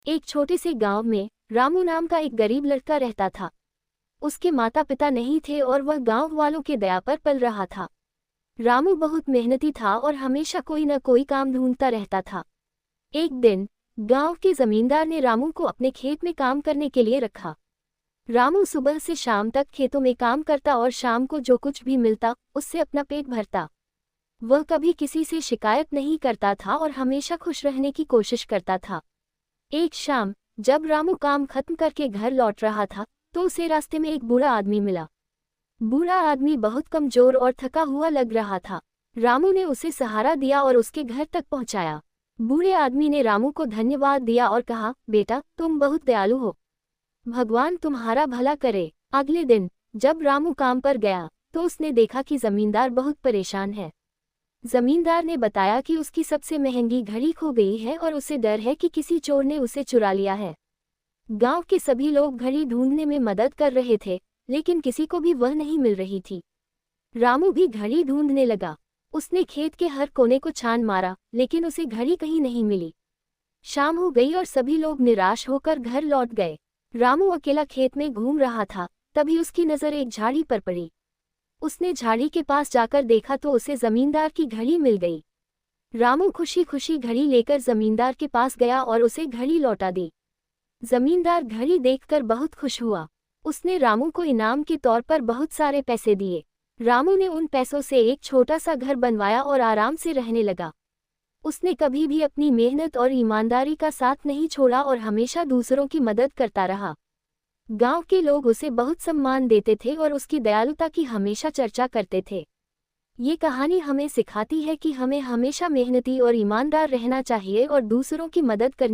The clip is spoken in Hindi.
एक छोटे से गांव में रामू नाम का एक गरीब लड़का रहता था। उसके माता पिता नहीं थे और वह गांव वालों के दया पर पल रहा था। रामू बहुत मेहनती था और हमेशा कोई न कोई काम ढूंढता रहता था। एक दिन गांव के जमींदार ने रामू को अपने खेत में काम करने के लिए रखा। रामू सुबह से शाम तक खेतों में काम करता और शाम को जो कुछ भी मिलता उससे अपना पेट भरता। वह कभी किसी से शिकायत नहीं करता था और हमेशा खुश रहने की कोशिश करता था। एक शाम जब रामू काम खत्म करके घर लौट रहा था तो उसे रास्ते में एक बूढ़ा आदमी मिला। बूढ़ा आदमी बहुत कमजोर और थका हुआ लग रहा था। रामू ने उसे सहारा दिया और उसके घर तक पहुंचाया। बूढ़े आदमी ने रामू को धन्यवाद दिया और कहा, बेटा तुम बहुत दयालु हो, भगवान तुम्हारा भला करे। अगले दिन जब रामू काम पर गया तो उसने देखा कि जमींदार बहुत परेशान है। जमींदार ने बताया कि उसकी सबसे महंगी घड़ी खो गई है और उसे डर है कि किसी चोर ने उसे चुरा लिया है। गांव के सभी लोग घड़ी ढूंढने में मदद कर रहे थे, लेकिन किसी को भी वह नहीं मिल रही थी। रामू भी घड़ी ढूंढने लगा। उसने खेत के हर कोने को छान मारा, लेकिन उसे घड़ी कहीं नहीं मिली। शाम हो गई और सभी लोग निराश होकर घर लौट गए। रामू अकेला खेत में घूम रहा था, तभी उसकी नज़र एक झाड़ी पर पड़ी। उसने झाड़ी के पास जाकर देखा तो उसे जमींदार की घड़ी मिल गई। रामू खुशी खुशी घड़ी लेकर जमींदार के पास गया और उसे घड़ी लौटा दी। जमींदार घड़ी देखकर बहुत खुश हुआ। उसने रामू को इनाम के तौर पर बहुत सारे पैसे दिए। रामू ने उन पैसों से एक छोटा सा घर बनवाया और आराम से रहने लगा। उसने कभी भी अपनी मेहनत और ईमानदारी का साथ नहीं छोड़ा और हमेशा दूसरों की मदद करता रहा। गांव के लोग उसे बहुत सम्मान देते थे और उसकी दयालुता की हमेशा चर्चा करते थे। ये कहानी हमें सिखाती है कि हमें हमेशा मेहनती और ईमानदार रहना चाहिए और दूसरों की मदद करनी